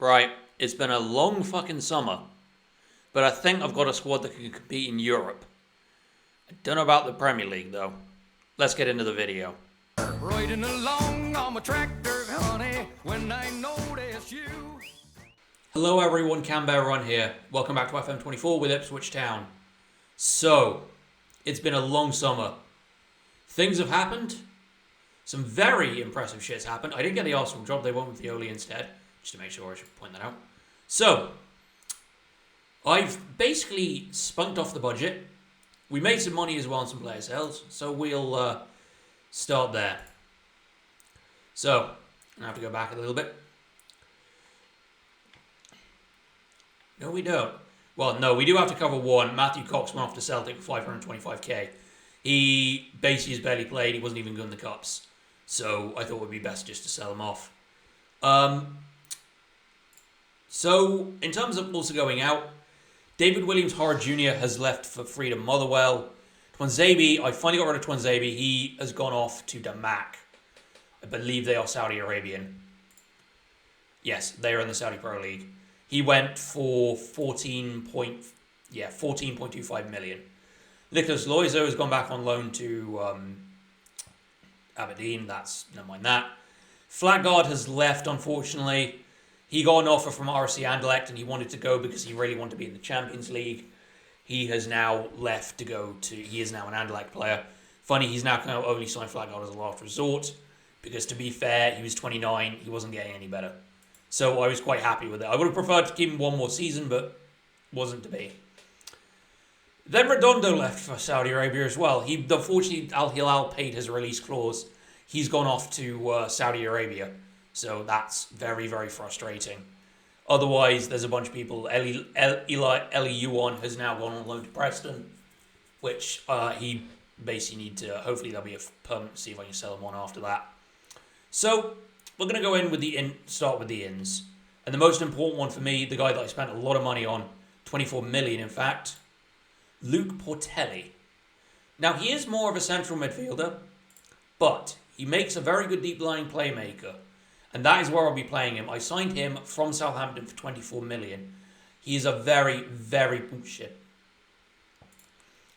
Right, it's been a long fucking summer, but I think I've got a squad that can compete in Europe. I don't know about the Premier League though. Let's get into the video. Riding along on my tractor, honey, when I notice you. Hello everyone, Canberra Run here. Welcome back to FM24 with Ipswich Town. So, it's been a long summer. Things have happened. Some very impressive shit's happened. I didn't get the Arsenal job, they went with the Oli instead. Just to make sure, I should point that out. So, I've basically spunked off the budget. We made some money as well on some player sales, so we'll start there. So, I have to go back a little bit. No, we don't. Well, no, we do have to cover one. Matthew Cox went off to Celtic for 525k. He basically has barely played. He wasn't even good in the Cups. So I thought it would be best just to sell him off. So, in terms of also going out, David Williams-Howard Jr. has left for Freedom Motherwell. Twanzebe, I finally got rid of Twanzebe. He has gone off to Damak. I believe they are Saudi Arabian. Yes, they are in the Saudi Pro League. He went for 14.25 million. Nicholas Loizo has gone back on loan to Aberdeen. Never mind that. Flatguard has left, unfortunately. He got an offer from RC Anderlecht and he wanted to go because he really wanted to be in the Champions League. He has now left to go to... He is now an Anderlecht player. Funny, he's now kind of only signed Flatguard as a last resort because, to be fair, he was 29. He wasn't getting any better. So I was quite happy with it. I would have preferred to keep him one more season, but wasn't to be. Then Redondo left for Saudi Arabia as well. Unfortunately, Al Hilal paid his release clause. He's gone off to Saudi Arabia. So that's very, very frustrating. Otherwise, there's a bunch of people. Eli Yuan has now gone on loan to Preston, which he basically need to... Hopefully, there'll be a permanent... See if I can sell him on after that. So, we're going to go in with start with the ins. And the most important one for me, the guy that I spent a lot of money on, 24 million in fact, Luke Portelli. Now, he is more of a central midfielder, but he makes a very good deep-lying playmaker. And that is where I'll be playing him. I signed him from Southampton for 24 million. He is a very, very... Oh, shit.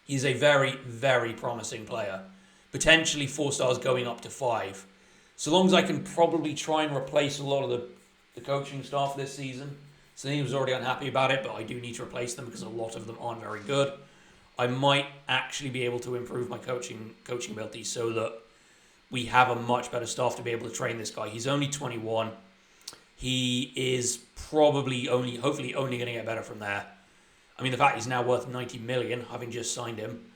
He's a very, very promising player. Potentially 4 stars going up to 5. So long as I can probably try and replace a lot of the coaching staff this season. So he was already unhappy about it, but I do need to replace them because a lot of them aren't very good. I might actually be able to improve my coaching ability so that we have a much better staff to be able to train this guy. He's only 21. He is probably hopefully only going to get better from there. I mean, the fact he's now worth 90 million, having just signed him.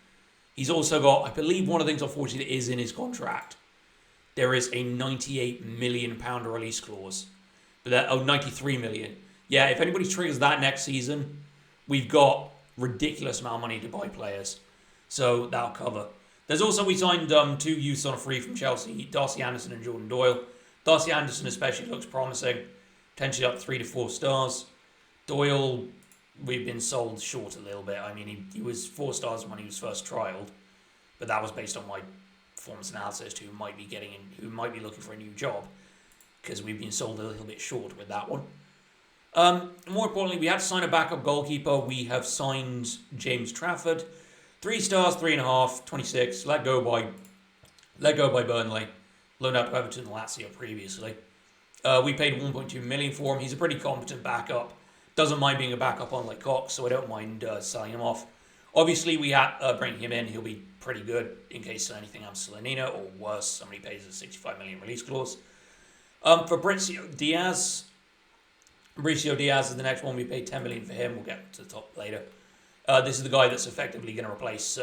He's also got, I believe one of the things, unfortunately, that is in his contract. There is a £98 million release clause. But 93 million. Yeah, if anybody triggers that next season, we've got ridiculous amount of money to buy players. So that'll cover. There's also, we signed 2 youths on a free from Chelsea, Darcy Anderson and Jordan Doyle. Darcy Anderson especially looks promising, potentially up 3 to 4 stars. Doyle, we've been sold short a little bit. I mean, he was 4 stars when he was first trialled, but that was based on my performance analysis to who might be looking for a new job, because we've been sold a little bit short with that one. More importantly, we had to sign a backup goalkeeper. We have signed James Trafford. 3 stars, 3.5, 26. Let go by Burnley. Loaned out to Everton and Lazio previously. We paid 1.2 million for him. He's a pretty competent backup. Doesn't mind being a backup on like Cox, so I don't mind selling him off. Obviously, we had bringing him in. He'll be pretty good in case anything happens to Lenina, or worse, somebody pays a 65 million release clause. For Mauricio Diaz is the next one. We paid 10 million for him. We'll get to the top later. This is the guy that's effectively going to replace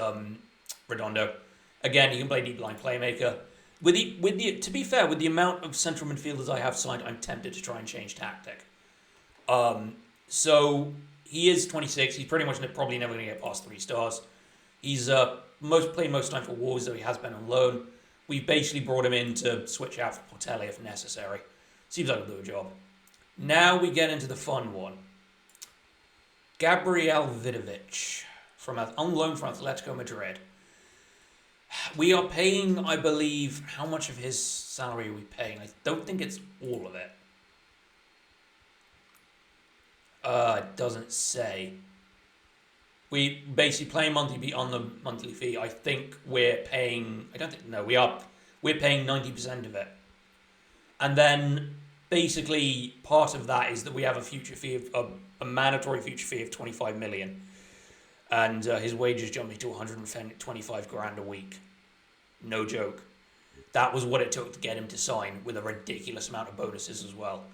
Redondo. Again, he can play deep line playmaker. To be fair, with the amount of central midfielders I have signed, I'm tempted to try and change tactic. So he is 26. He's pretty much probably never going to get past 3 stars. He's played most time for Wolves, though he has been on loan. We've basically brought him in to switch out for Portelli if necessary. Seems like he'll do a job. Now we get into the fun one. Gabriel Vidovic, on loan from Atletico Madrid. We are paying, I believe, how much of his salary are we paying? I don't think it's all of it. Doesn't say. We basically play monthly on the monthly fee. I think we're paying. I don't think. No, we are. We're paying 90% of it, and then basically part of that is that we have a future fee of a mandatory future fee of 25 million, and his wages jumping to 125 grand a week. No joke. That was what it took to get him to sign, with a ridiculous amount of bonuses as well.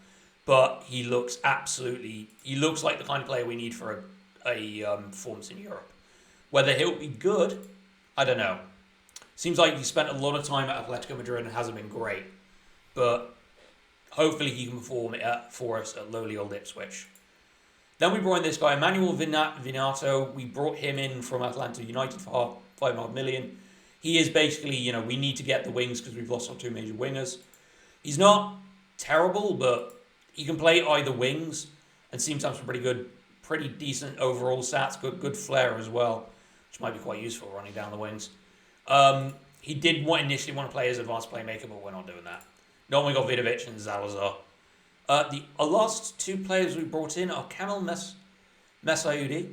But he looks like the kind of player we need for a performance in Europe. Whether he'll be good, I don't know. Seems like he spent a lot of time at Atletico Madrid and hasn't been great. But hopefully he can perform for us at lowly old Ipswich. Then we brought in this guy, Emmanuel Vinato. We brought him in from Atlanta United for 5.5 million. He is basically, we need to get the wings because we've lost our two major wingers. He's not terrible, but he can play either wings and seems to have some pretty decent overall stats, good flair as well, which might be quite useful running down the wings. He did initially want to play as advanced playmaker, but we're not doing that. No, we got Vidovic and Zalazar. The last two players we brought in are Kamil Mesaoudi.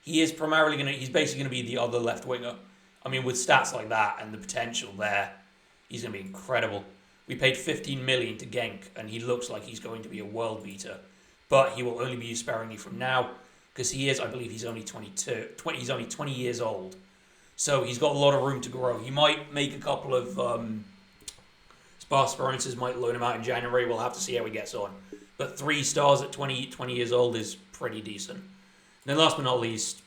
He's basically going to be the other left winger. I mean, with stats like that and the potential there, he's going to be incredible. We paid 15 million to Genk, and he looks like he's going to be a world beater. But he will only be used sparingly from now, because I believe he's only 22. He's only 20 years old. So he's got a lot of room to grow. He might make a couple of sparse appearances, might loan him out in January. We'll have to see how he gets on. But 3 stars at 20 years old is pretty decent. And then last but not least,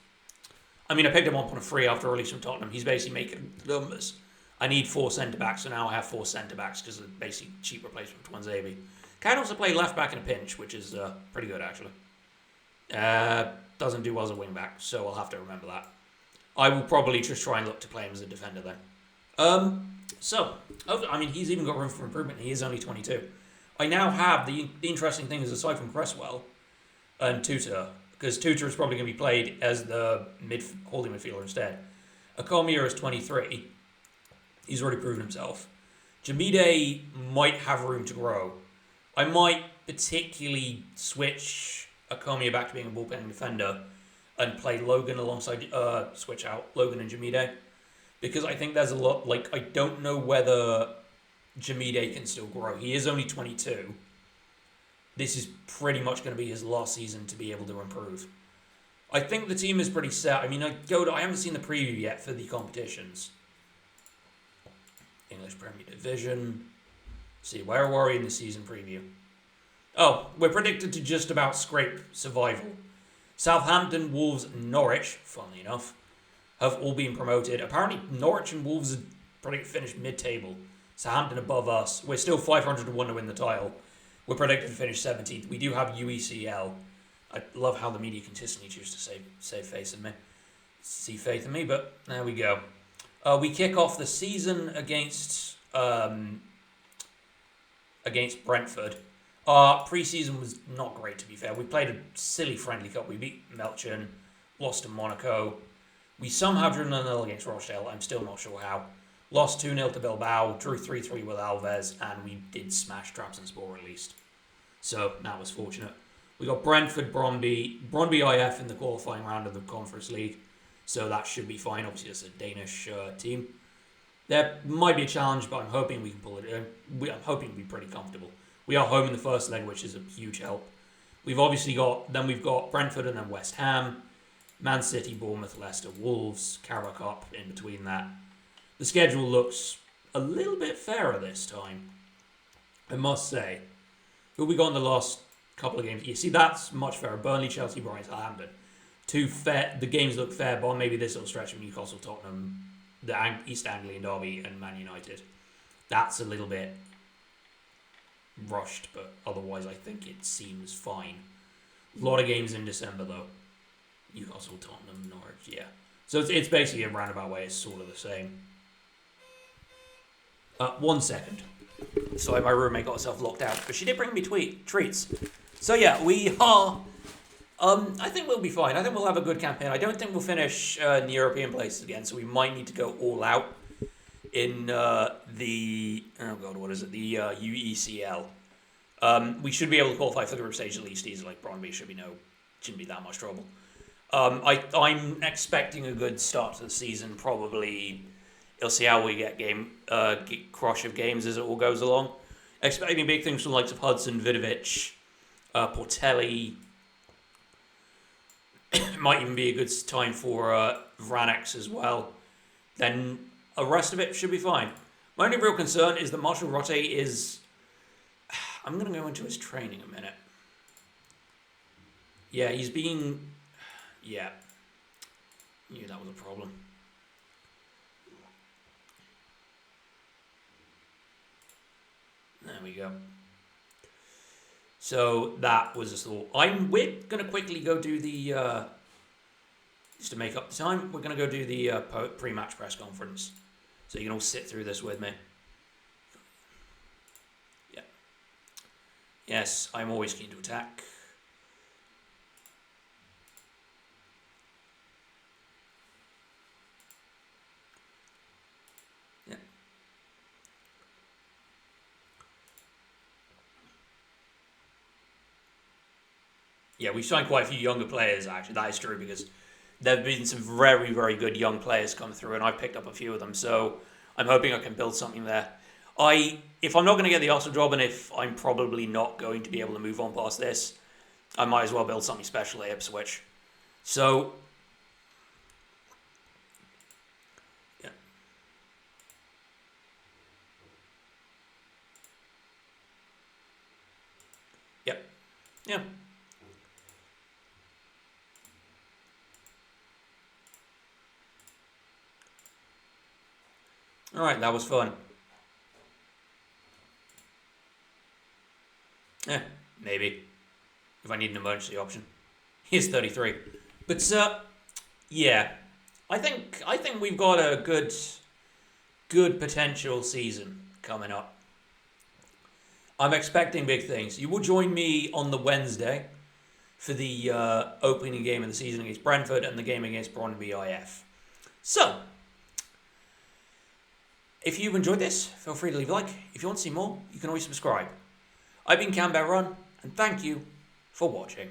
I picked him up on a free after release from Tottenham. He's basically making numbers. I need 4 centre-backs, so now I have 4 centre-backs because of basically cheap replacement for Twanzebe. Can also play left-back in a pinch, which is pretty good, actually. Doesn't do well as a wing-back, so I'll have to remember that. I will probably just try and look to play him as a defender then. He's even got room for improvement. He is only 22. I now have, the interesting thing is, aside from Cresswell and Tutor, because Tutor is probably going to be played as the holding midfielder instead. Akomia is 23. He's already proven himself. Jamide might have room to grow. I might particularly switch Akomia back to being a ball-playing defender and play Logan alongside, switch out Logan and Jamide. Because I think there's a lot, I don't know whether Jamide can still grow. He is only 22. This is pretty much going to be his last season to be able to improve. I think the team is pretty set. I haven't seen the preview yet for the competitions. English Premier Division. See, where are we in the season preview? Oh, we're predicted to just about scrape survival. Southampton, Wolves, Norwich, funnily enough, have all been promoted. Apparently, Norwich and Wolves are probably finished mid-table. Southampton above us. We're still 500 to 1 to win the title. We're predicted to finish 17th. We do have UECL. I love how the media consistently choose to see faith in me, but there we go. We kick off the season against Brentford. Our pre-season was not great, to be fair. We played a silly friendly cup. We beat Melchin, lost to Monaco. We somehow drew 0-0 against Rochdale. I'm still not sure how. Lost 2-0 to Bilbao, drew 3-3 with Alves, and we did smash Trabzonspor at least. So that was fortunate. We got Brentford, Brøndby IF in the qualifying round of the Conference League. So that should be fine. Obviously, it's a Danish team. There might be a challenge, but I'm hoping we can pull it in. I'm hoping to be pretty comfortable. We are home in the first leg, which is a huge help. We've got Brentford and then West Ham, Man City, Bournemouth, Leicester, Wolves, Carabao Cup in between that. The schedule looks a little bit fairer this time, I must say. Who we got in the last couple of games? You see, that's much fairer. Burnley, Chelsea, Brighton, Southampton. The games look fair, but maybe this little stretch of Newcastle, Tottenham, the East Anglian derby, and Man United. That's a little bit rushed, but otherwise I think it seems fine. A lot of games in December, though. Newcastle, Tottenham, Norwich, yeah. So it's basically a roundabout way. It's sort of the same. 1 second. Sorry, my roommate got herself locked out, but she did bring me treats. So yeah, we are... I think we'll be fine. I think we'll have a good campaign. I don't think we'll finish in the European places again, so we might need to go all out in the UECL. We should be able to qualify for the group stage at least easily. Like Brøndby shouldn't be that much trouble. I'm expecting a good start to the season. Probably, you'll see how we get crush of games as it all goes along. Expecting big things from the likes of Hudson, Vidovic, Portelli. It might even be a good time for Vranex as well. Then the rest of it should be fine. My only real concern is that Marshall Rotte is... I'm going to go into his training a minute. Yeah, he's been... Yeah. Knew that was a problem. There we go. So that was a thought. We're going to quickly go do the... just to make up the time, we're going to go do the pre-match press conference. So you can all sit through this with me. Yeah. Yes, I'm always keen to attack. Yeah. Yeah, we've signed quite a few younger players, actually. That is true, because there have been some very, very good young players come through, and I've picked up a few of them, so I'm hoping I can build something there. If I'm not going to get the Arsenal job, and if I'm probably not going to be able to move on past this, I might as well build something special at Ipswich. So, yeah. Yep. Yeah. Alright, that was fun. Yeah, maybe. If I need an emergency option. Here's 33. But, yeah. I think we've got a good potential season coming up. I'm expecting big things. You will join me on the Wednesday for the opening game of the season against Brentford and the game against Brøndby IF. So, if you've enjoyed this, feel free to leave a like. If you want to see more, you can always subscribe. I've been Canberra Run, and thank you for watching.